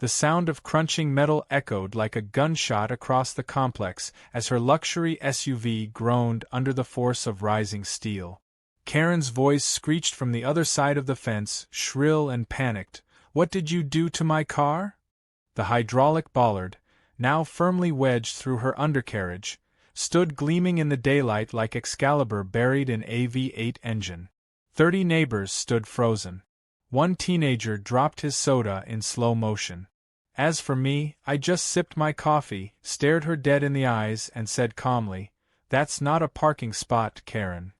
The sound of crunching metal echoed like a gunshot across the complex as her luxury SUV groaned under the force of rising steel. Karen's voice screeched from the other side of the fence, shrill and panicked. "What did you do to my car?" The hydraulic Bollard, now firmly wedged through her undercarriage, stood gleaming in the daylight like Excalibur buried in a V8 engine. 30 neighbors stood frozen. One teenager dropped his soda in slow motion. As for me, I just sipped my coffee, stared her dead in the eyes, and said calmly, "That's not a parking spot, Karen."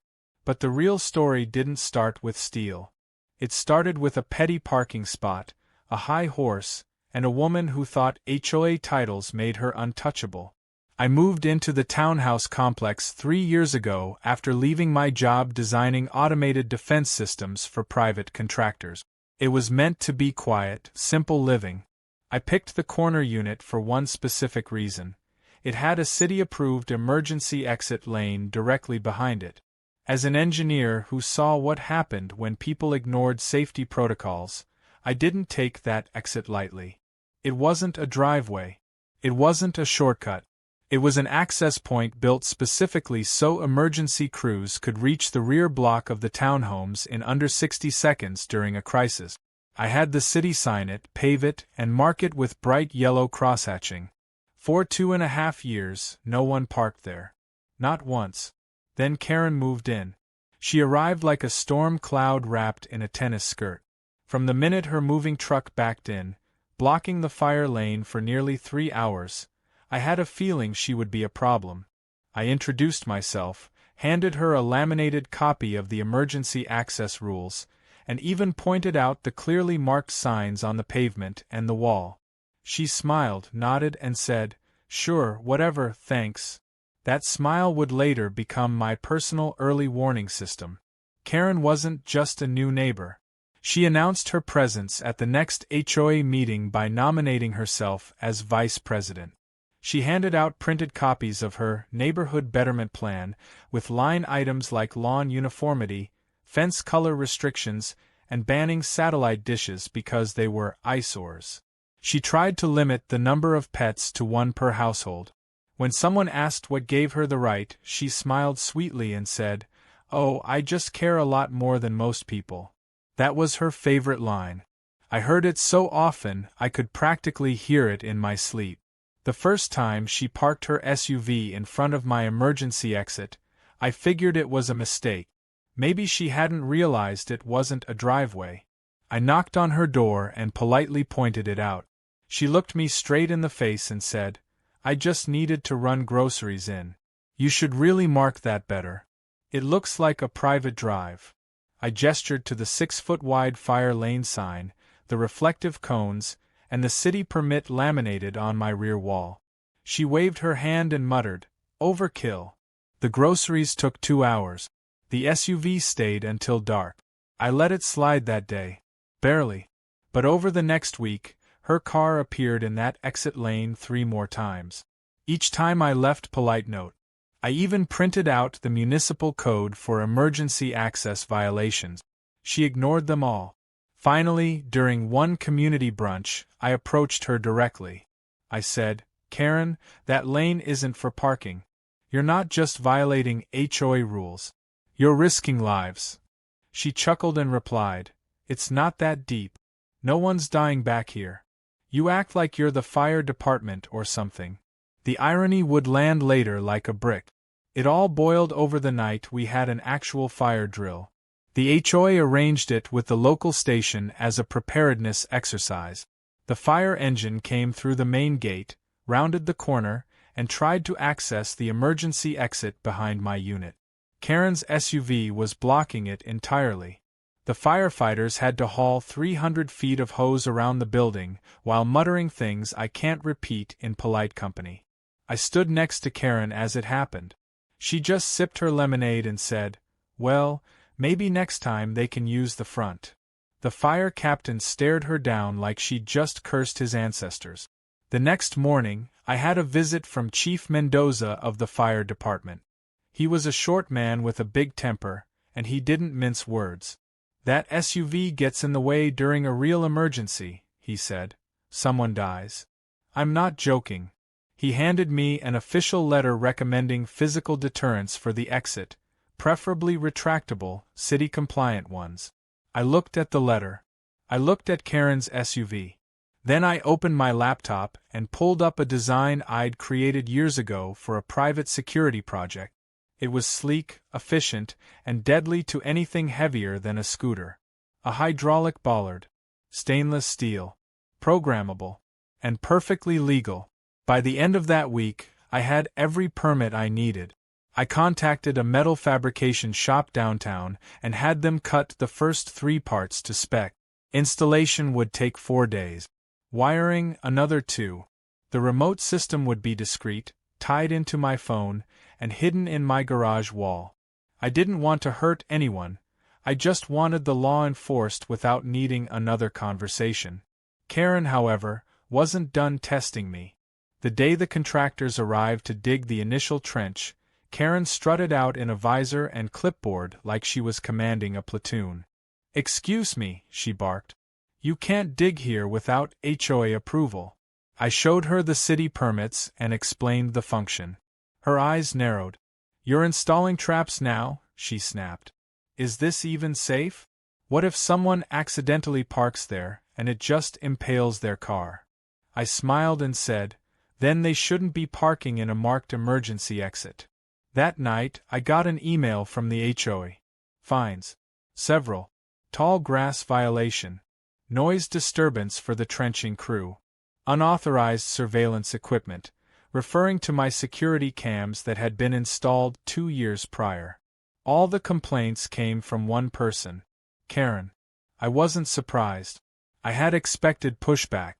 But the real story didn't start with steel. It started with a petty parking spot, a high horse, and a woman who thought HOA titles made her untouchable. I moved into the townhouse complex 3 years ago after leaving my job designing automated defense systems for private contractors. It was meant to be quiet, simple living. I picked the corner unit for one specific reason. It had a city-approved emergency exit lane directly behind it. As an engineer who saw what happened when people ignored safety protocols, I didn't take that exit lightly. It wasn't a driveway. It wasn't a shortcut. It was an access point built specifically so emergency crews could reach the rear block of the townhomes in under 60 seconds during a crisis. I had the city sign it, pave it, and mark it with bright yellow crosshatching. For 2.5 years, no one parked there. Not once. Then Karen moved in. She arrived like a storm cloud wrapped in a tennis skirt. From the minute her moving truck backed in, blocking the fire lane for nearly 3 hours, I had a feeling she would be a problem. I introduced myself, handed her a laminated copy of the emergency access rules, and even pointed out the clearly marked signs on the pavement and the wall. She smiled, nodded, and said, "Sure, whatever, thanks." That smile would later become my personal early warning system. Karen wasn't just a new neighbor. She announced her presence at the next HOA meeting by nominating herself as vice president. She handed out printed copies of her neighborhood betterment plan with line items like lawn uniformity, fence color restrictions, and banning satellite dishes because they were eyesores. She tried to limit the number of pets to 1 per household. When someone asked what gave her the right, she smiled sweetly and said, "Oh, I just care a lot more than most people." That was her favorite line. I heard it so often I could practically hear it in my sleep. The first time she parked her SUV in front of my emergency exit, I figured it was a mistake. Maybe she hadn't realized it wasn't a driveway. I knocked on her door and politely pointed it out. She looked me straight in the face and said, "I just needed to run groceries in. You should really mark that better. It looks like a private drive." I gestured to the 6-foot-wide fire lane sign, the reflective cones, and the city permit laminated on my rear wall. She waved her hand and muttered, "Overkill." The groceries took 2 hours. The SUV stayed until dark. I let it slide that day. Barely. But over the next week, her car appeared in that exit lane 3 more times. Each time I left polite note. I even printed out the municipal code for emergency access violations. She ignored them all. Finally, during one community brunch, I approached her directly. I said, "Karen, that lane isn't for parking. You're not just violating HOA rules. You're risking lives." She chuckled and replied, "It's not that deep. No one's dying back here. You act like you're the fire department or something." The irony would land later like a brick. It all boiled over the night we had an actual fire drill. The HOA arranged it with the local station as a preparedness exercise. The fire engine came through the main gate, rounded the corner, and tried to access the emergency exit behind my unit. Karen's SUV was blocking it entirely. The firefighters had to haul 300 feet of hose around the building while muttering things I can't repeat in polite company. I stood next to Karen as it happened. She just sipped her lemonade and said, "Well, maybe next time they can use the front." The fire captain stared her down like she'd just cursed his ancestors. The next morning, I had a visit from Chief Mendoza of the fire department. He was a short man with a big temper, and he didn't mince words. "That SUV gets in the way during a real emergency," he said. someone dies. I'm not joking. He handed me an official letter recommending physical deterrents for the exit, preferably retractable, city-compliant ones. I looked at the letter. I looked at Karen's SUV. Then I opened my laptop and pulled up a design I'd created years ago for a private security project. It was sleek, efficient, and deadly to anything heavier than a scooter. A hydraulic Bollard. Stainless steel. Programmable. And perfectly legal. By the end of that week, I had every permit I needed. I contacted a metal fabrication shop downtown and had them cut the first 3 parts to spec. Installation would take 4 days. Wiring, another 2. The remote system would be discreet, tied into my phone, and hidden in my garage wall. I didn't want to hurt anyone. I just wanted the law enforced without needing another conversation. Karen, however, wasn't done testing me. The day the contractors arrived to dig the initial trench, Karen strutted out in a visor and clipboard like she was commanding a platoon. "Excuse me," she barked. "You can't dig here without HOA approval." I showed her the city permits and explained the function. Her eyes narrowed. "You're installing traps now?" she snapped. "Is this even safe? What if someone accidentally parks there and it just impales their car?" I smiled and said, "Then they shouldn't be parking in a marked emergency exit." That night, I got an email from the HOA. Fines. Several. Tall grass violation. Noise disturbance for the trenching crew. Unauthorized surveillance equipment, referring to my security cams that had been installed 2 years prior. All the complaints came from one person, Karen. I wasn't surprised. I had expected pushback.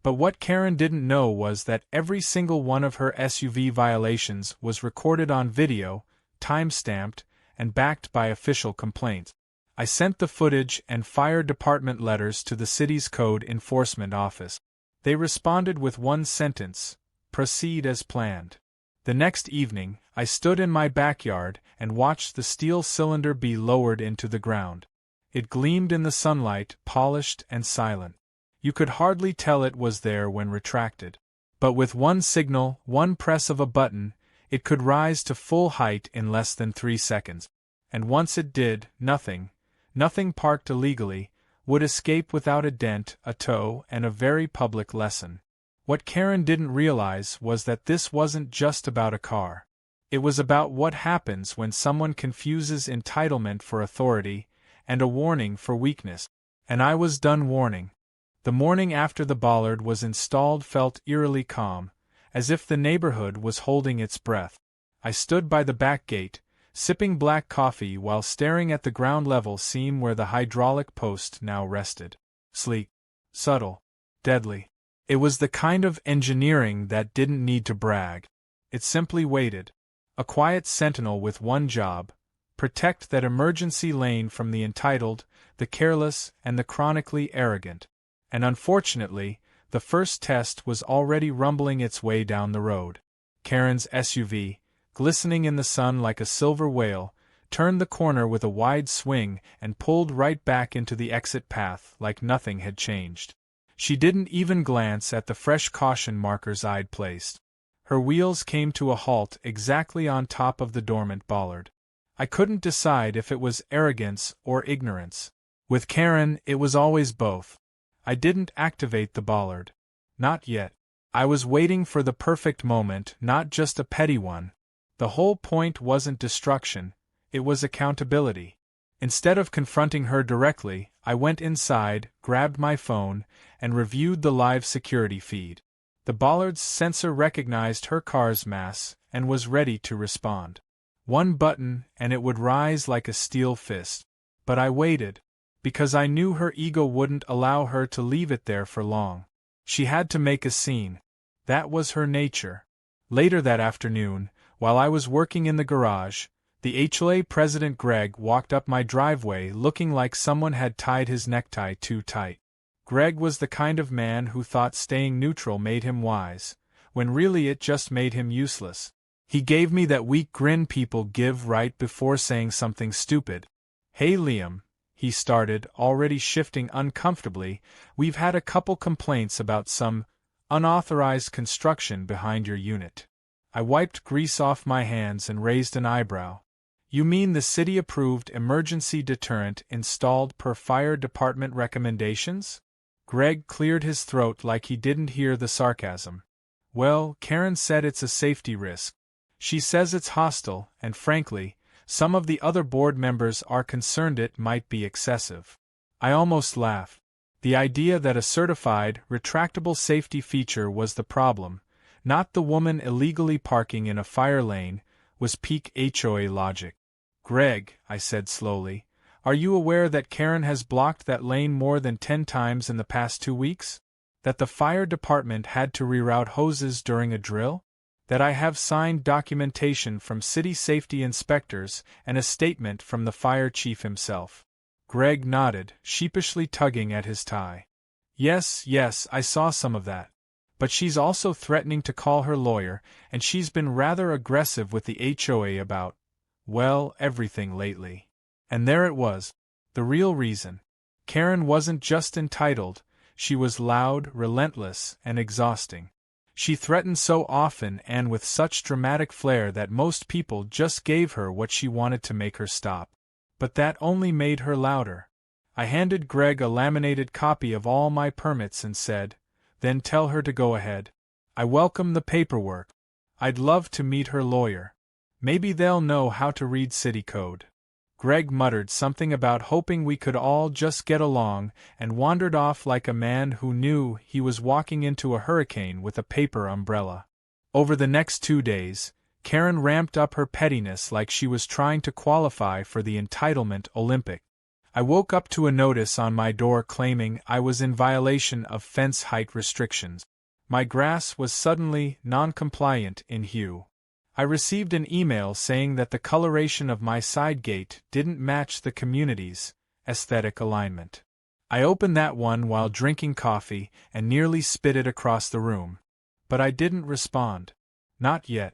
But what Karen didn't know was that every single one of her SUV violations was recorded on video, time-stamped, and backed by official complaints. I sent the footage and fire department letters to the city's code enforcement office. They responded with one sentence: "Proceed as planned." The next evening, I stood in my backyard and watched the steel cylinder be lowered into the ground. It gleamed in the sunlight, polished and silent. You could hardly tell it was there when retracted. But with one signal, one press of a button, it could rise to full height in less than 3 seconds. And once it did, nothing parked illegally, would escape without a dent, a tow, and a very public lesson. What Karen didn't realize was that this wasn't just about a car. It was about what happens when someone confuses entitlement for authority, and a warning for weakness. And I was done warning. The morning after the Bollard was installed felt eerily calm, as if the neighborhood was holding its breath. I stood by the back gate, sipping black coffee while staring at the ground-level seam where the hydraulic post now rested. Sleek, subtle, deadly. It was the kind of engineering that didn't need to brag. It simply waited. A quiet sentinel with one job: protect that emergency lane from the entitled, the careless, and the chronically arrogant. And unfortunately, the first test was already rumbling its way down the road. Karen's SUV, glistening in the sun like a silver whale, turned the corner with a wide swing and pulled right back into the exit path like nothing had changed. She didn't even glance at the fresh caution markers I'd placed. Her wheels came to a halt exactly on top of the dormant Bollard. I couldn't decide if it was arrogance or ignorance. With Karen, it was always both. I didn't activate the Bollard. Not yet. I was waiting for the perfect moment, not just a petty one. The whole point wasn't destruction, it was accountability. Instead of confronting her directly, I went inside, grabbed my phone, and reviewed the live security feed. The Bollard's sensor recognized her car's mass and was ready to respond. One button, and it would rise like a steel fist. But I waited, because I knew her ego wouldn't allow her to leave it there for long. She had to make a scene. That was her nature. Later that afternoon, while I was working in the garage, the HOA president Greg walked up my driveway looking like someone had tied his necktie too tight. Greg was the kind of man who thought staying neutral made him wise, when really it just made him useless. He gave me that weak grin people give right before saying something stupid. "Hey Liam," he started, already shifting uncomfortably. "We've had a couple complaints about some unauthorized construction behind your unit." I wiped grease off my hands and raised an eyebrow. "You mean the city-approved emergency deterrent installed per fire department recommendations?" Greg cleared his throat like he didn't hear the sarcasm. "Well, Karen said it's a safety risk. She says it's hostile, and frankly, some of the other board members are concerned it might be excessive." I almost laughed. The idea that a certified, retractable safety feature was the problem, not the woman illegally parking in a fire lane, was peak HOA logic. "Greg," I said slowly, "are you aware that Karen has blocked that lane more than 10 times in the past 2 weeks? That the fire department had to reroute hoses during a drill? That I have signed documentation from city safety inspectors and a statement from the fire chief himself?" Greg nodded, sheepishly tugging at his tie. Yes, I saw some of that. But she's also threatening to call her lawyer, and she's been rather aggressive with the HOA about, well, everything lately." And there it was. The real reason. Karen wasn't just entitled, she was loud, relentless, and exhausting. She threatened so often and with such dramatic flair that most people just gave her what she wanted to make her stop. But that only made her louder. I handed Greg a laminated copy of all my permits and said, "Then tell her to go ahead. I welcome the paperwork. I'd love to meet her lawyer. Maybe they'll know how to read city code." Greg muttered something about hoping we could all just get along and wandered off like a man who knew he was walking into a hurricane with a paper umbrella. Over the next 2 days, Karen ramped up her pettiness like she was trying to qualify for the entitlement Olympic. I woke up to a notice on my door claiming I was in violation of fence height restrictions. My grass was suddenly non-compliant in hue. I received an email saying that the coloration of my side gate didn't match the community's aesthetic alignment. I opened that one while drinking coffee and nearly spit it across the room. But I didn't respond. Not yet.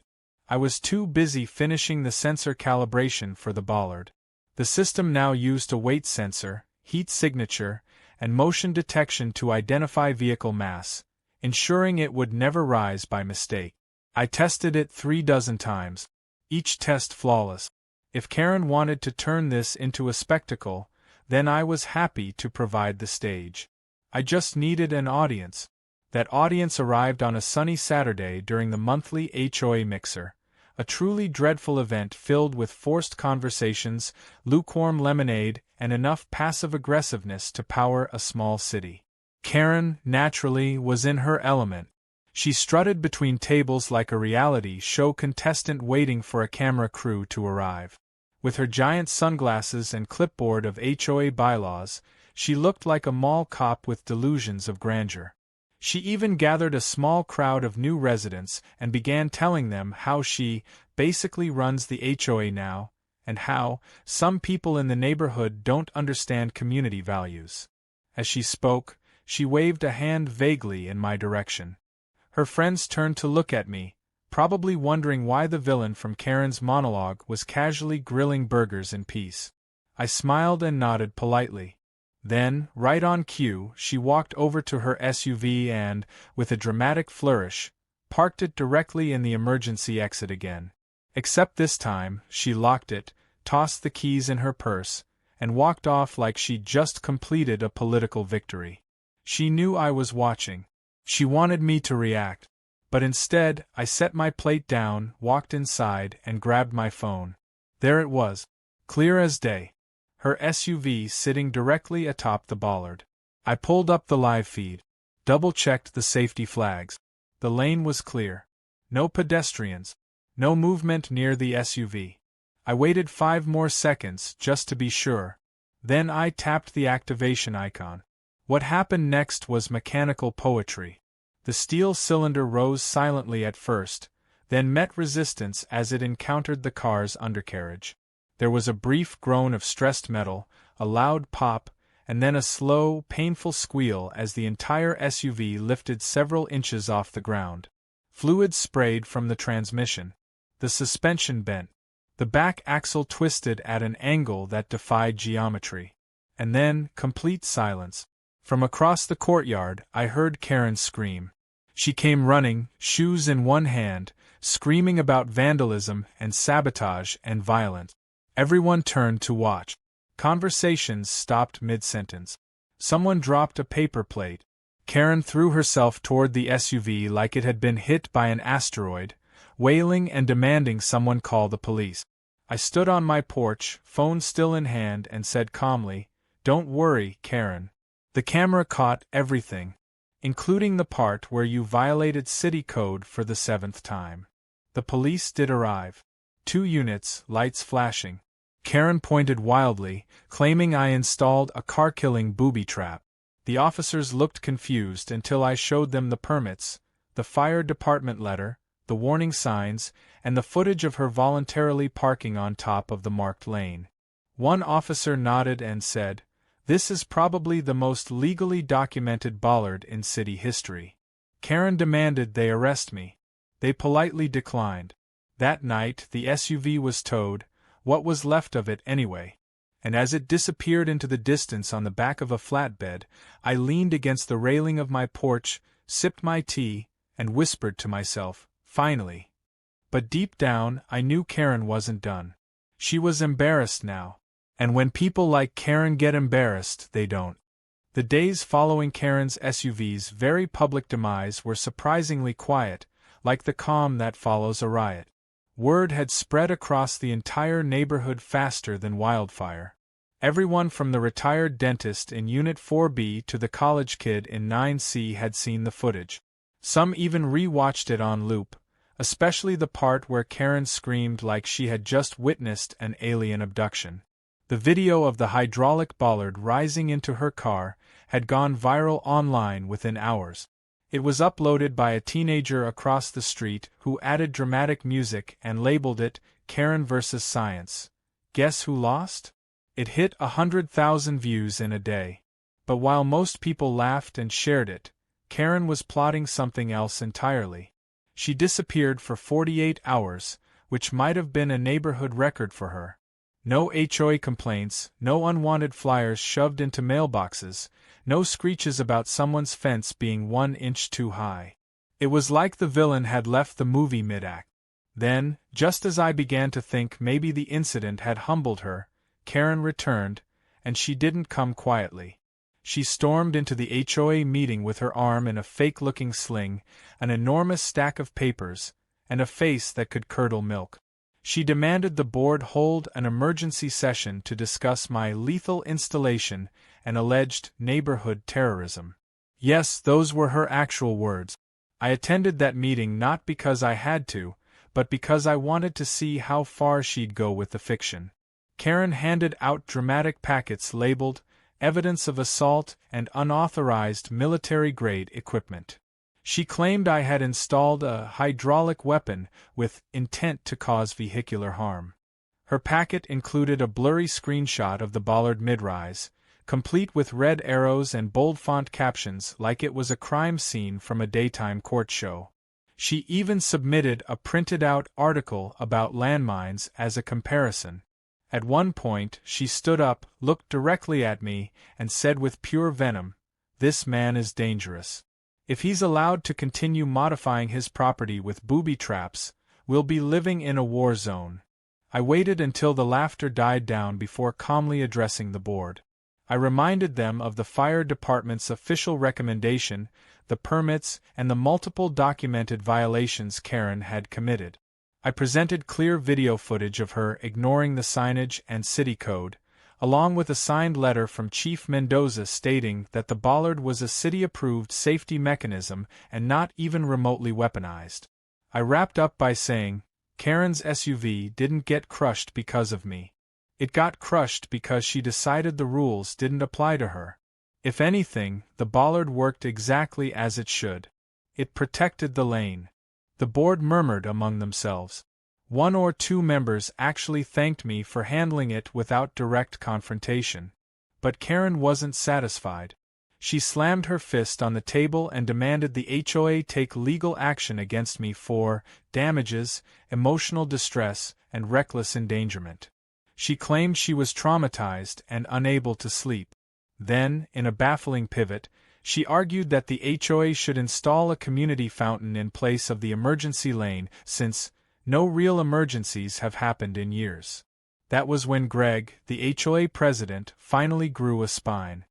I was too busy finishing the sensor calibration for the Bollard. The system now used a weight sensor, heat signature, and motion detection to identify vehicle mass, ensuring it would never rise by mistake. I tested it 36 times, each test flawless. If Karen wanted to turn this into a spectacle, then I was happy to provide the stage. I just needed an audience. That audience arrived on a sunny Saturday during the monthly HOA Mixer, a truly dreadful event filled with forced conversations, lukewarm lemonade, and enough passive aggressiveness to power a small city. Karen, naturally, was in her element. She strutted between tables like a reality show contestant waiting for a camera crew to arrive. With her giant sunglasses and clipboard of HOA bylaws, she looked like a mall cop with delusions of grandeur. She even gathered a small crowd of new residents and began telling them how she basically runs the HOA now, and how some people in the neighborhood don't understand community values. As she spoke, she waved a hand vaguely in my direction. Her friends turned to look at me, probably wondering why the villain from Karen's monologue was casually grilling burgers in peace. I smiled and nodded politely. Then, right on cue, she walked over to her SUV and, with a dramatic flourish, parked it directly in the emergency exit again. Except this time, she locked it, tossed the keys in her purse, and walked off like she'd just completed a political victory. She knew I was watching. She wanted me to react. But instead, I set my plate down, walked inside, and grabbed my phone. There it was, clear as day. Her SUV sitting directly atop the Bollard. I pulled up the live feed, double-checked the safety flags. The lane was clear. No pedestrians. No movement near the SUV. I waited 5 more seconds just to be sure. Then I tapped the activation icon. What happened next was mechanical poetry. The steel cylinder rose silently at first, then met resistance as it encountered the car's undercarriage. There was a brief groan of stressed metal, a loud pop, and then a slow, painful squeal as the entire SUV lifted several inches off the ground. Fluid sprayed from the transmission. The suspension bent. The back axle twisted at an angle that defied geometry. and then, complete silence. From across the courtyard, I heard Karen scream. She came running, shoes in one hand, screaming about vandalism and sabotage and violence. Everyone turned to watch. Conversations stopped mid-sentence. Someone dropped a paper plate. Karen threw herself toward the SUV like it had been hit by an asteroid, wailing and demanding someone call the police. I stood on my porch, phone still in hand, and said calmly, "Don't worry, Karen. The camera caught everything, including the part where you violated city code for the 7th time." The police did arrive. 2 units, lights flashing. Karen pointed wildly, claiming I installed a car-killing booby trap. The officers looked confused until I showed them the permits, the fire department letter, the warning signs, and the footage of her voluntarily parking on top of the marked lane. One officer nodded and said, "This is probably the most legally documented Bollard in city history." Karen demanded they arrest me. They politely declined. That night, the SUV was towed, what was left of it anyway. And as it disappeared into the distance on the back of a flatbed, I leaned against the railing of my porch, sipped my tea, and whispered to myself, "Finally." But deep down, I knew Karen wasn't done. She was embarrassed now. And when people like Karen get embarrassed, they don't. The days following Karen's SUV's very public demise were surprisingly quiet, like the calm that follows a riot. Word had spread across the entire neighborhood faster than wildfire. Everyone from the retired dentist in Unit 4B to the college kid in 9C had seen the footage. Some even re-watched it on loop, especially the part where Karen screamed like she had just witnessed an alien abduction. The video of the hydraulic bollard rising into her car had gone viral online within hours. It was uploaded by a teenager across the street who added dramatic music and labeled it Karen vs. Science. Guess who lost? It hit 100,000 views in a day. But while most people laughed and shared it, Karen was plotting something else entirely. She disappeared for 48 hours, which might have been a neighborhood record for her. No HOA complaints, no unwanted flyers shoved into mailboxes, no screeches about someone's fence being 1 inch too high. It was like the villain had left the movie mid-act. Then, just as I began to think maybe the incident had humbled her, Karen returned, and she didn't come quietly. She stormed into the HOA meeting with her arm in a fake-looking sling, an enormous stack of papers, and a face that could curdle milk. She demanded the board hold an emergency session to discuss my lethal installation and alleged neighborhood terrorism. Yes, those were her actual words. I attended that meeting not because I had to, but because I wanted to see how far she'd go with the fiction. Karen handed out dramatic packets labeled "Evidence of Assault" and unauthorized military-grade equipment. She claimed I had installed a hydraulic weapon with intent to cause vehicular harm. Her packet included a blurry screenshot of the Bollard mid-rise, complete with red arrows and bold font captions like it was a crime scene from a daytime court show. She even submitted a printed-out article about landmines as a comparison. At one point, she stood up, looked directly at me, and said with pure venom, "This man is dangerous. If he's allowed to continue modifying his property with booby traps, we'll be living in a war zone." I waited until the laughter died down before calmly addressing the board. I reminded them of the fire department's official recommendation, the permits, and the multiple documented violations Karen had committed. I presented clear video footage of her ignoring the signage and city code, along with a signed letter from Chief Mendoza stating that the Bollard was a city-approved safety mechanism and not even remotely weaponized. I wrapped up by saying, Karen's SUV didn't get crushed because of me. It got crushed because she decided the rules didn't apply to her. If anything, the Bollard worked exactly as it should. It protected the lane. The board murmured among themselves. 1 or 2 members actually thanked me for handling it without direct confrontation. But Karen wasn't satisfied. She slammed her fist on the table and demanded the HOA take legal action against me for damages, emotional distress, and reckless endangerment. She claimed she was traumatized and unable to sleep. Then, in a baffling pivot, she argued that the HOA should install a community fountain in place of the emergency lane since no real emergencies have happened in years. That was when Greg, the HOA president, finally grew a spine.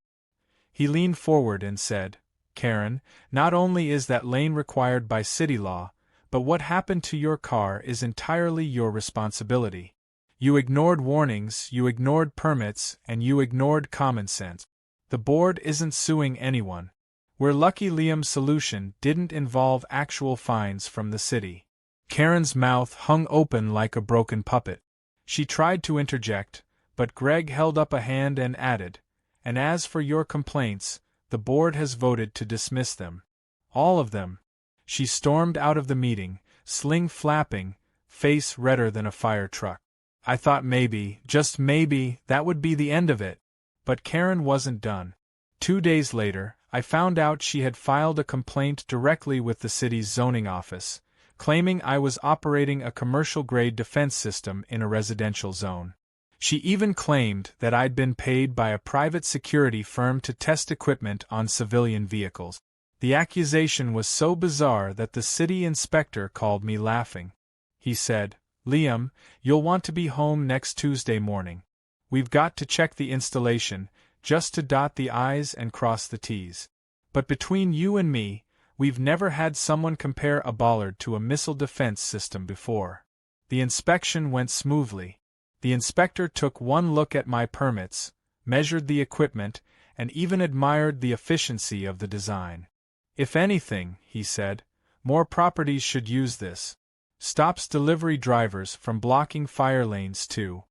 He leaned forward and said, "Karen, not only is that lane required by city law, but what happened to your car is entirely your responsibility. You ignored warnings, you ignored permits, and you ignored common sense. The board isn't suing anyone. We're lucky Liam's solution didn't involve actual fines from the city." Karen's mouth hung open like a broken puppet. She tried to interject, but Greg held up a hand and added, "And as for your complaints, the board has voted to dismiss them. All of them." She stormed out of the meeting, sling flapping, face redder than a fire truck. I thought maybe, just maybe, that would be the end of it. But Karen wasn't done. 2 days later, I found out she had filed a complaint directly with the city's zoning office, claiming I was operating a commercial-grade defense system in a residential zone. She even claimed that I'd been paid by a private security firm to test equipment on civilian vehicles. The accusation was so bizarre that the city inspector called me laughing. He said, "Liam, you'll want to be home next Tuesday morning. We've got to check the installation, just to dot the I's and cross the T's. But between you and me, we've never had someone compare a Bollard to a missile defense system before." The inspection went smoothly. The inspector took one look at my permits, measured the equipment, and even admired the efficiency of the design. "If anything," he said, "more properties should use this. Stops delivery drivers from blocking fire lanes too."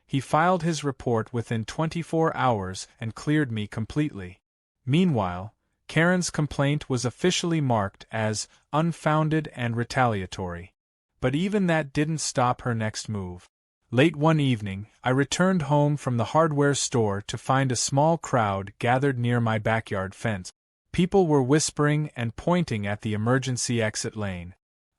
He filed his report within 24 hours and cleared me completely. Meanwhile, Karen's complaint was officially marked as unfounded and retaliatory. But even that didn't stop her next move. Late one evening, I returned home from the hardware store to find a small crowd gathered near my backyard fence. People were whispering and pointing at the emergency exit lane.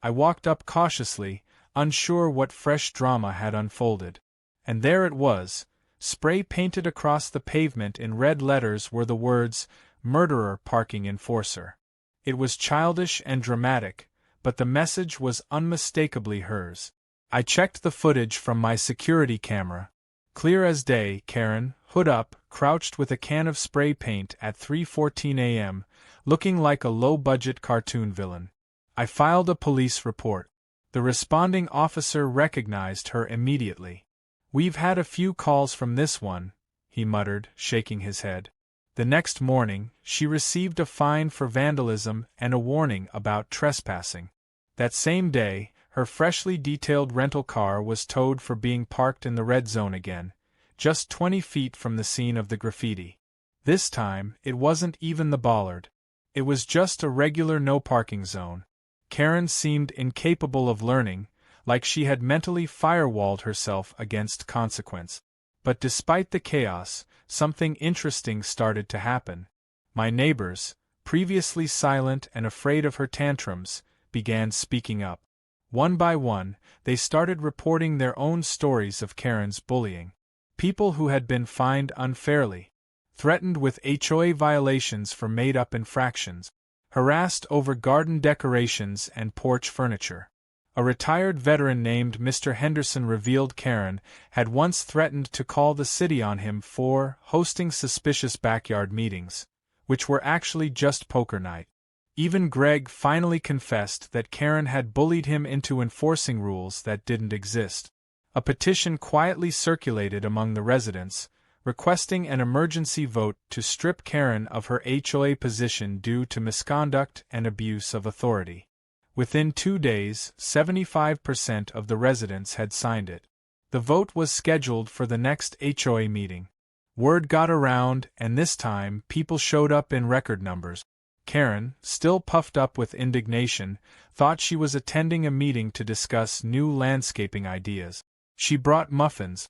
I walked up cautiously, unsure what fresh drama had unfolded. And there it was, spray-painted across the pavement in red letters were the words, "Murderer Parking Enforcer." It was childish and dramatic, but the message was unmistakably hers. I checked the footage from my security camera. Clear as day, Karen, hood up, crouched with a can of spray paint at 3:14 a.m., looking like a low-budget cartoon villain. I filed a police report. The responding officer recognized her immediately. "We've had a few calls from this one," he muttered, shaking his head. The next morning, she received a fine for vandalism and a warning about trespassing. That same day, her freshly detailed rental car was towed for being parked in the red zone again, just 20 feet from the scene of the graffiti. This time, it wasn't even the Bollard. It was just a regular no-parking zone. Karen seemed incapable of learning, like she had mentally firewalled herself against consequence. But despite the chaos, something interesting started to happen. My neighbors, previously silent and afraid of her tantrums, began speaking up. One by one, they started reporting their own stories of Karen's bullying. People who had been fined unfairly, threatened with HOA violations for made-up infractions, harassed over garden decorations and porch furniture. A retired veteran named Mr. Henderson revealed Karen had once threatened to call the city on him for hosting suspicious backyard meetings, which were actually just poker night. Even Greg finally confessed that Karen had bullied him into enforcing rules that didn't exist. A petition quietly circulated among the residents, requesting an emergency vote to strip Karen of her HOA position due to misconduct and abuse of authority. Within 2 days, 75% of the residents had signed it. The vote was scheduled for the next HOA meeting. Word got around, and this time people showed up in record numbers. Karen, still puffed up with indignation, thought she was attending a meeting to discuss new landscaping ideas. She brought muffins.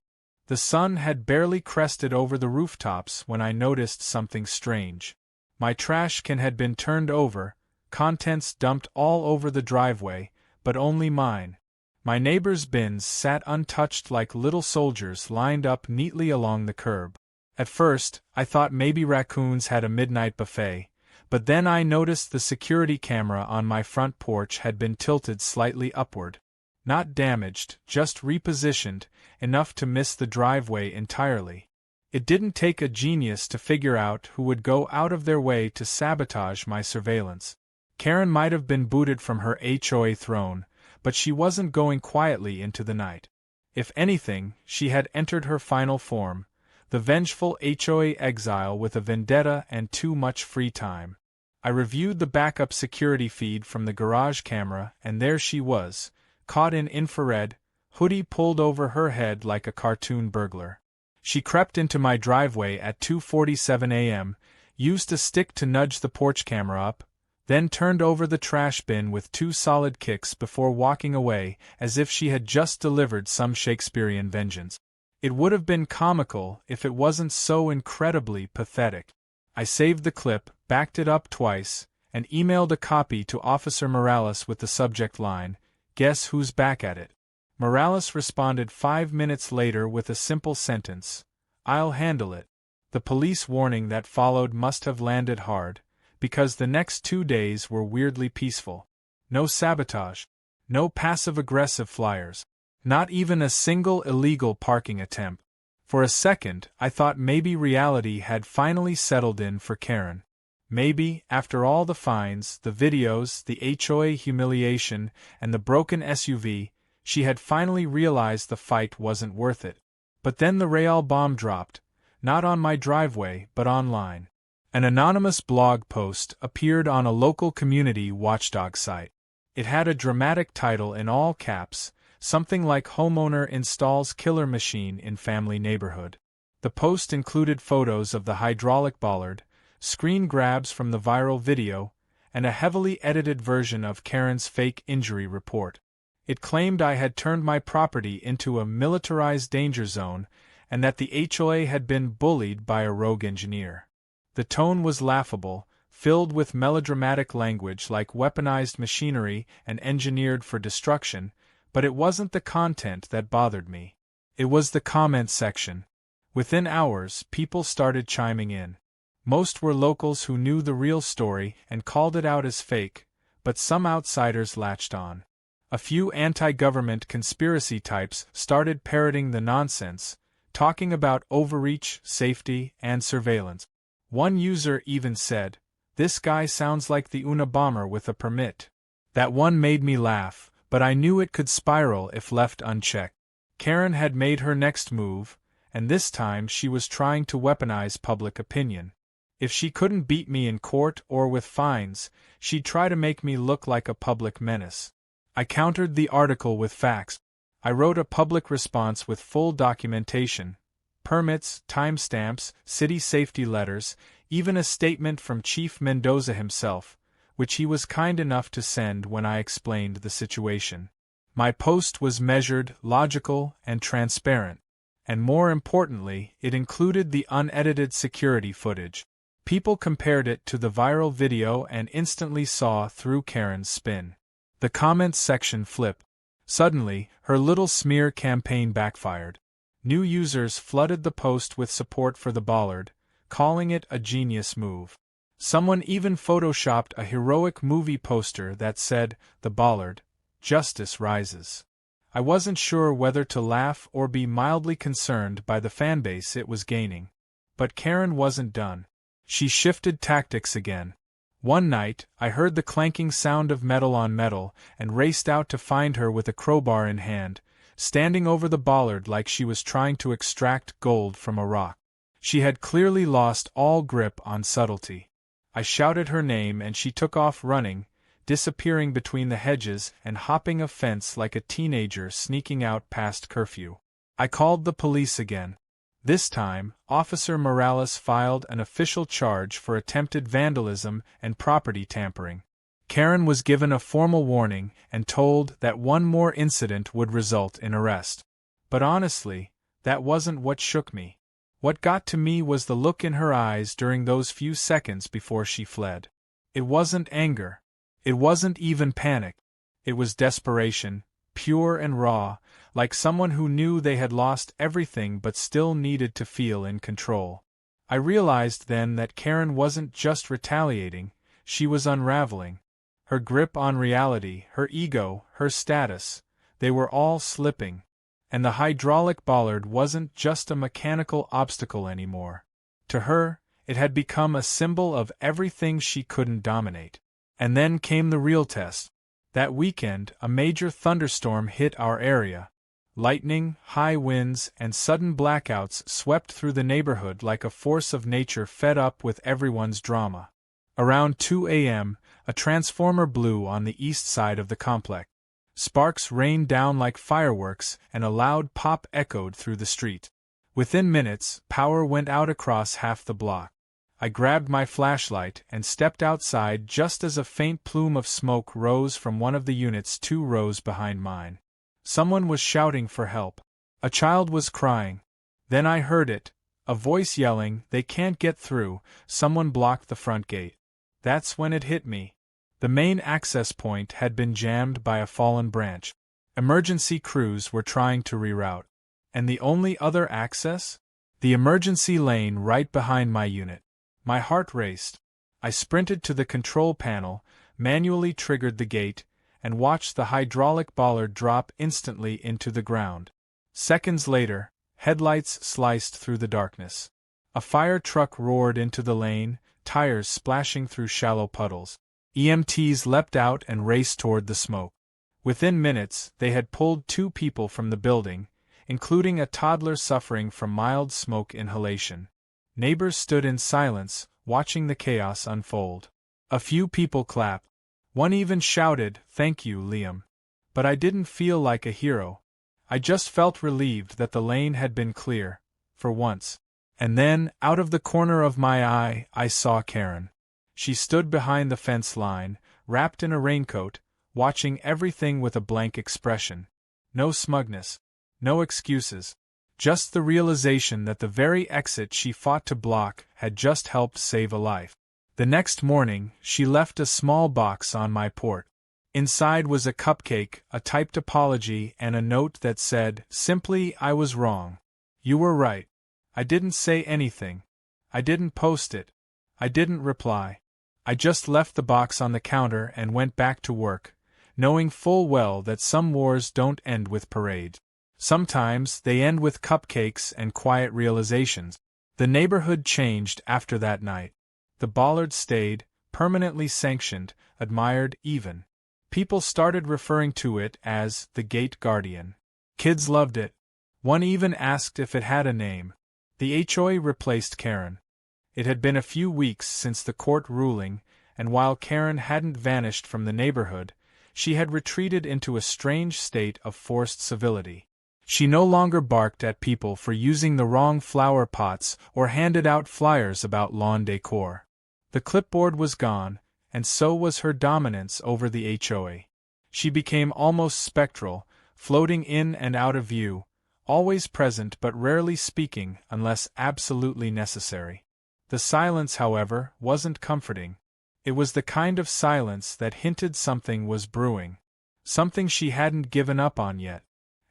The sun had barely crested over the rooftops when I noticed something strange. My trash can had been turned over, contents dumped all over the driveway, but only mine. My neighbor's bins sat untouched like little soldiers lined up neatly along the curb. At first, I thought maybe raccoons had a midnight buffet, but then I noticed the security camera on my front porch had been tilted slightly upward. Not damaged, just repositioned, enough to miss the driveway entirely. It didn't take a genius to figure out who would go out of their way to sabotage my surveillance. Karen might have been booted from her HOA throne, but she wasn't going quietly into the night. If anything, she had entered her final form, the vengeful HOA exile with a vendetta and too much free time. I reviewed the backup security feed from the garage camera, and there she was, caught in infrared, hoodie pulled over her head like a cartoon burglar. She crept into my driveway at 2:47 a.m., used a stick to nudge the porch camera up, then turned over the trash bin with 2 solid kicks before walking away as if she had just delivered some Shakespearean vengeance. It would have been comical if it wasn't so incredibly pathetic. I saved the clip, backed it up twice, and emailed a copy to Officer Morales with the subject line, "Guess who's back at it?" Morales responded 5 minutes later with a simple sentence, "I'll handle it." The police warning that followed must have landed hard, because the next 2 days were weirdly peaceful. No sabotage, no passive-aggressive flyers, not even a single illegal parking attempt. For a second, I thought maybe reality had finally settled in for Karen. Maybe, after all the fines, the videos, the HOA humiliation, and the broken SUV, she had finally realized the fight wasn't worth it. But then the Real bomb dropped, not on my driveway but online. An anonymous blog post appeared on a local community watchdog site. It had a dramatic title in all caps, something like "Homeowner installs killer machine in family neighborhood." The post included photos of the hydraulic bollard, screen grabs from the viral video, and a heavily edited version of Karen's fake injury report. It claimed I had turned my property into a militarized danger zone and that the HOA had been bullied by a rogue engineer. The tone was laughable, filled with melodramatic language like weaponized machinery and engineered for destruction, but it wasn't the content that bothered me. It was the comment section. Within hours, people started chiming in. Most were locals who knew the real story and called it out as fake, but some outsiders latched on. A few anti-government conspiracy types started parroting the nonsense, talking about overreach, safety, and surveillance. One user even said, "This guy sounds like the Unabomber with a permit." That one made me laugh, but I knew it could spiral if left unchecked. Karen had made her next move, and this time she was trying to weaponize public opinion. If she couldn't beat me in court or with fines, she'd try to make me look like a public menace. I countered the article with facts. I wrote a public response with full documentation, permits, timestamps, city safety letters, even a statement from Chief Mendoza himself, which he was kind enough to send when I explained the situation. My post was measured, logical, and transparent. And more importantly, it included the unedited security footage. People compared it to the viral video and instantly saw through Karen's spin. The comments section flipped. Suddenly, her little smear campaign backfired. New users flooded the post with support for the Bollard, calling it a genius move. Someone even photoshopped a heroic movie poster that said, "The Bollard, Justice Rises." I wasn't sure whether to laugh or be mildly concerned by the fanbase it was gaining. But Karen wasn't done. She shifted tactics again. One night, I heard the clanking sound of metal on metal and raced out to find her with a crowbar in hand, standing over the Bollard like she was trying to extract gold from a rock. She had clearly lost all grip on subtlety. I shouted her name and she took off running, disappearing between the hedges and hopping a fence like a teenager sneaking out past curfew. I called the police again. This time, Officer Morales filed an official charge for attempted vandalism and property tampering. Karen was given a formal warning and told that one more incident would result in arrest. But honestly, that wasn't what shook me. What got to me was the look in her eyes during those few seconds before she fled. It wasn't anger. It wasn't even panic. It was desperation, pure and raw, like someone who knew they had lost everything but still needed to feel in control. I realized then that Karen wasn't just retaliating, she was unraveling. Her grip on reality, her ego, her status, they were all slipping. And the hydraulic bollard wasn't just a mechanical obstacle anymore. To her, it had become a symbol of everything she couldn't dominate. And then came the real test. That weekend, a major thunderstorm hit our area. Lightning, high winds, and sudden blackouts swept through the neighborhood like a force of nature fed up with everyone's drama. Around 2 a.m., a transformer blew on the east side of the complex. Sparks rained down like fireworks, and a loud pop echoed through the street. Within minutes, power went out across half the block. I grabbed my flashlight and stepped outside just as a faint plume of smoke rose from one of the units 2 rows behind mine. Someone was shouting for help. A child was crying. Then I heard it, a voice yelling, "They can't get through, someone blocked the front gate." That's when it hit me. The main access point had been jammed by a fallen branch. Emergency crews were trying to reroute. And the only other access? The emergency lane right behind my unit. My heart raced. I sprinted to the control panel, manually triggered the gate, and watched the hydraulic bollard drop instantly into the ground. Seconds later, headlights sliced through the darkness. A fire truck roared into the lane, tires splashing through shallow puddles. EMTs leapt out and raced toward the smoke. Within minutes, they had pulled 2 people from the building, including a toddler suffering from mild smoke inhalation. Neighbors stood in silence, watching the chaos unfold. A few people clapped. One even shouted, "Thank you, Liam." But I didn't feel like a hero. I just felt relieved that the lane had been clear, for once. And then, out of the corner of my eye, I saw Karen. She stood behind the fence line, wrapped in a raincoat, watching everything with a blank expression. No smugness. No excuses. Just the realization that the very exit she fought to block had just helped save a life. The next morning, she left a small box on my porch. Inside was a cupcake, a typed apology, and a note that said, simply, "I was wrong. You were right. I didn't say anything. I didn't post it. I didn't reply. I just left the box on the counter and went back to work, knowing full well that some wars don't end with parades. Sometimes they end with cupcakes and quiet realizations." The neighborhood changed after that night. The bollard stayed, permanently sanctioned, admired even. People started referring to it as the Gate Guardian. Kids loved it. One even asked if it had a name. The HOA replaced Karen. It had been a few weeks since the court ruling, and while Karen hadn't vanished from the neighborhood, she had retreated into a strange state of forced civility. She no longer barked at people for using the wrong flower pots or handed out flyers about lawn decor. The clipboard was gone, and so was her dominance over the HOA. She became almost spectral, floating in and out of view, always present but rarely speaking unless absolutely necessary. The silence, however, wasn't comforting. It was the kind of silence that hinted something was brewing. Something she hadn't given up on yet.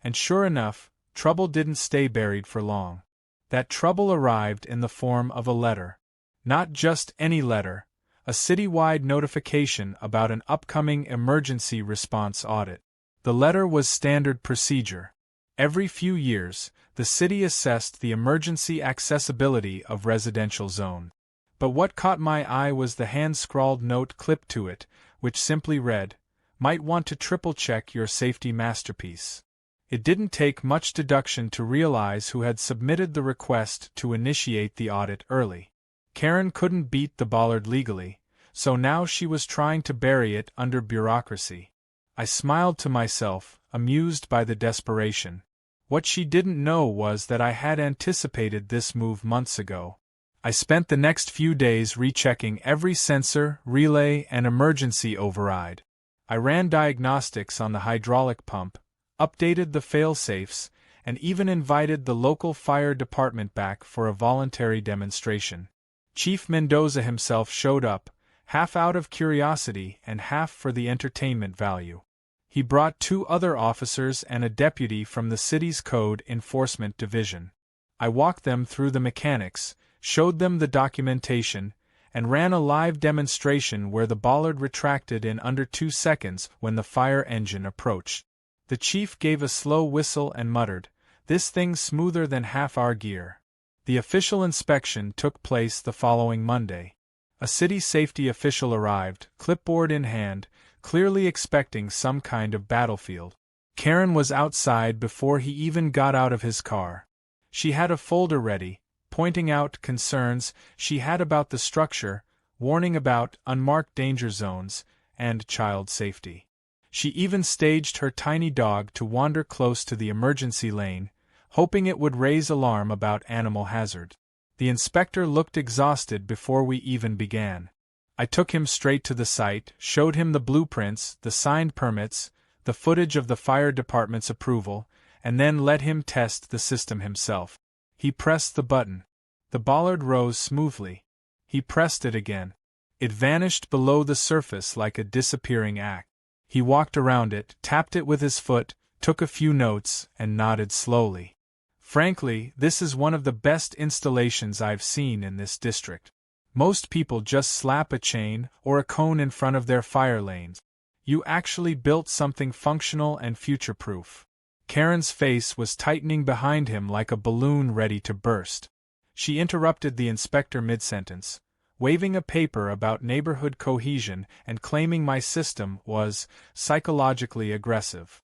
And sure enough, trouble didn't stay buried for long. That trouble arrived in the form of a letter. Not just any letter, a citywide notification about an upcoming emergency response audit. The letter was standard procedure. Every few years, the city assessed the emergency accessibility of residential zone. But what caught my eye was the hand-scrawled note clipped to it, which simply read, "Might want to triple-check your safety masterpiece." It didn't take much deduction to realize who had submitted the request to initiate the audit early. Karen couldn't beat the bollard legally, so now she was trying to bury it under bureaucracy. I smiled to myself, amused by the desperation. What she didn't know was that I had anticipated this move months ago. I spent the next few days rechecking every sensor, relay, and emergency override. I ran diagnostics on the hydraulic pump, updated the fail-safes, and even invited the local fire department back for a voluntary demonstration. Chief Mendoza himself showed up, half out of curiosity and half for the entertainment value. He brought 2 other officers and a deputy from the city's code enforcement division. I walked them through the mechanics, showed them the documentation, and ran a live demonstration where the Bollard retracted in under 2 seconds when the fire engine approached. The chief gave a slow whistle and muttered, "This thing's smoother than half our gear." The official inspection took place the following Monday. A city safety official arrived, clipboard in hand, clearly expecting some kind of battlefield. Karen was outside before he even got out of his car. She had a folder ready, pointing out concerns she had about the structure, warning about unmarked danger zones, and child safety. She even staged her tiny dog to wander close to the emergency lane, hoping it would raise alarm about animal hazard. The inspector looked exhausted before we even began. I took him straight to the site, showed him the blueprints, the signed permits, the footage of the fire department's approval, and then let him test the system himself. He pressed the button. The Bollard rose smoothly. He pressed it again. It vanished below the surface like a disappearing act. He walked around it, tapped it with his foot, took a few notes, and nodded slowly. "Frankly, this is one of the best installations I've seen in this district. Most people just slap a chain or a cone in front of their fire lanes. You actually built something functional and future-proof." Karen's face was tightening behind him like a balloon ready to burst. She interrupted the inspector mid-sentence, waving a paper about neighborhood cohesion and claiming my system was psychologically aggressive.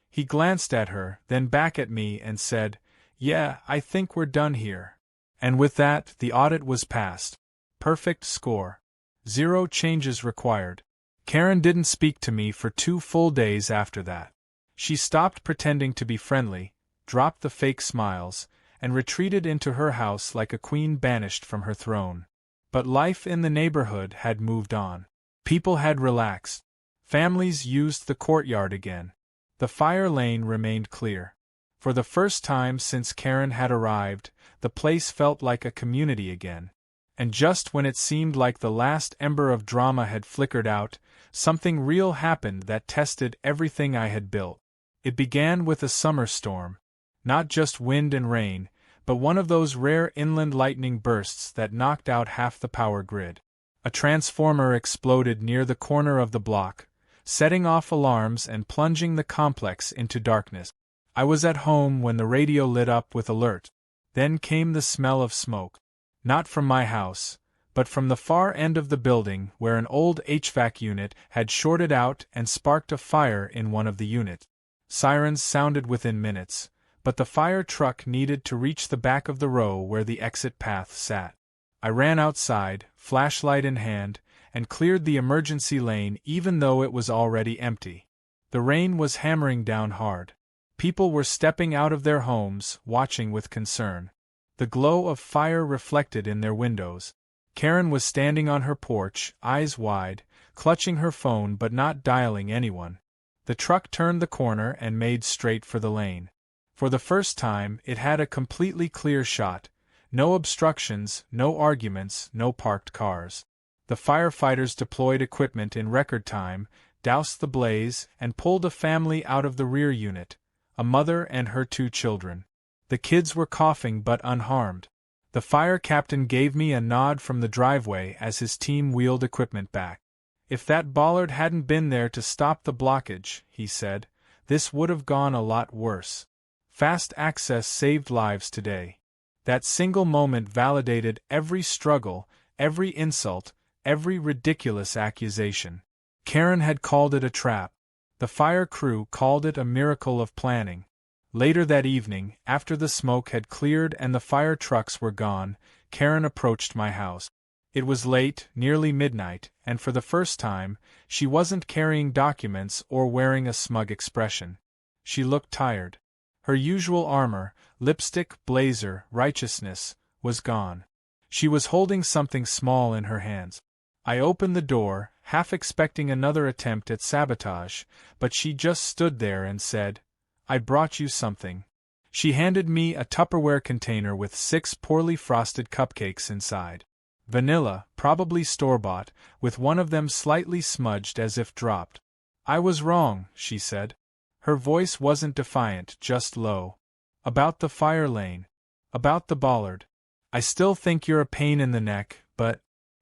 He glanced at her, then back at me and said, "Yeah, I think we're done here." And with that, the audit was passed. Perfect score. 0 changes required. Karen didn't speak to me for 2 full days after that. She stopped pretending to be friendly, dropped the fake smiles, and retreated into her house like a queen banished from her throne. But life in the neighborhood had moved on. People had relaxed. Families used the courtyard again. The fire lane remained clear. For the first time since Karen had arrived, the place felt like a community again. And just when it seemed like the last ember of drama had flickered out, something real happened that tested everything I had built. It began with a summer storm. Not just wind and rain, but one of those rare inland lightning bursts that knocked out half the power grid. A transformer exploded near the corner of the block, setting off alarms and plunging the complex into darkness. I was at home when the radio lit up with alert. Then came the smell of smoke. Not from my house, but from the far end of the building where an old HVAC unit had shorted out and sparked a fire in one of the units. Sirens sounded within minutes, but the fire truck needed to reach the back of the row where the exit path sat. I ran outside, flashlight in hand, and cleared the emergency lane even though it was already empty. The rain was hammering down hard. People were stepping out of their homes, watching with concern. The glow of fire reflected in their windows. Karen was standing on her porch, eyes wide, clutching her phone but not dialing anyone. The truck turned the corner and made straight for the lane. For the first time, it had a completely clear shot. No obstructions, no arguments, no parked cars. The firefighters deployed equipment in record time, doused the blaze, and pulled a family out of the rear unit, a mother and her 2 children. The kids were coughing but unharmed. The fire captain gave me a nod from the driveway as his team wheeled equipment back. "If that Bollard hadn't been there to stop the blockage," he said, "this would have gone a lot worse. Fast access saved lives today." That single moment validated every struggle, every insult, every ridiculous accusation. Karen had called it a trap. The fire crew called it a miracle of planning. Later that evening, after the smoke had cleared and the fire trucks were gone, Karen approached my house. It was late, nearly midnight, and for the first time, she wasn't carrying documents or wearing a smug expression. She looked tired. Her usual armor, lipstick, blazer, righteousness, was gone. She was holding something small in her hands. I opened the door, half expecting another attempt at sabotage, but she just stood there and said, "I brought you something." She handed me a Tupperware container with 6 poorly frosted cupcakes inside. Vanilla, probably store-bought, with one of them slightly smudged as if dropped. I was wrong, she said. Her voice wasn't defiant, just low. About the fire lane. About the Bollard. I still think you're a pain in the neck, but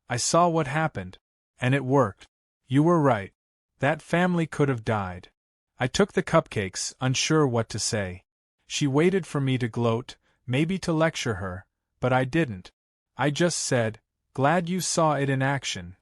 I saw what happened. And it worked. You were right. That family could have died. I took the cupcakes, unsure what to say. She waited for me to gloat, maybe to lecture her, but I didn't. I just said, "Glad you saw it in action."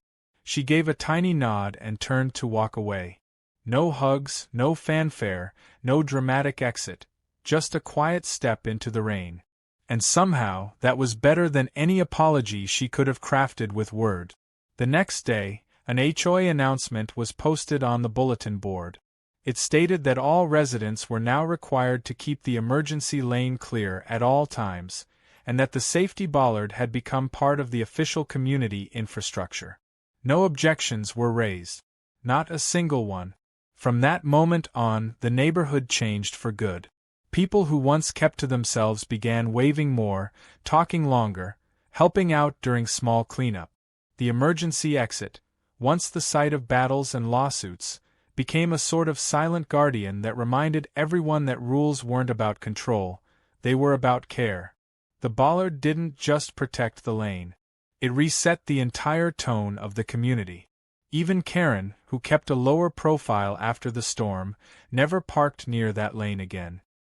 She gave a tiny nod and turned to walk away. No hugs, no fanfare, no dramatic exit, just a quiet step into the rain. And somehow, that was better than any apology she could have crafted with word. The next day, an HOA announcement was posted on the bulletin board. It stated that all residents were now required to keep the emergency lane clear at all times, and that the safety bollard had become part of the official community infrastructure. No objections were raised. Not a single one. From that moment on, the neighborhood changed for good. People who once kept to themselves began waving more, talking longer, helping out during small cleanup. The emergency exit, once the site of battles and lawsuits, became a sort of silent guardian that reminded everyone that rules weren't about control, they were about care. The bollard didn't just protect the lane. It reset the entire tone of the community. Even Karen, who kept a lower profile after the storm, never parked near that lane again.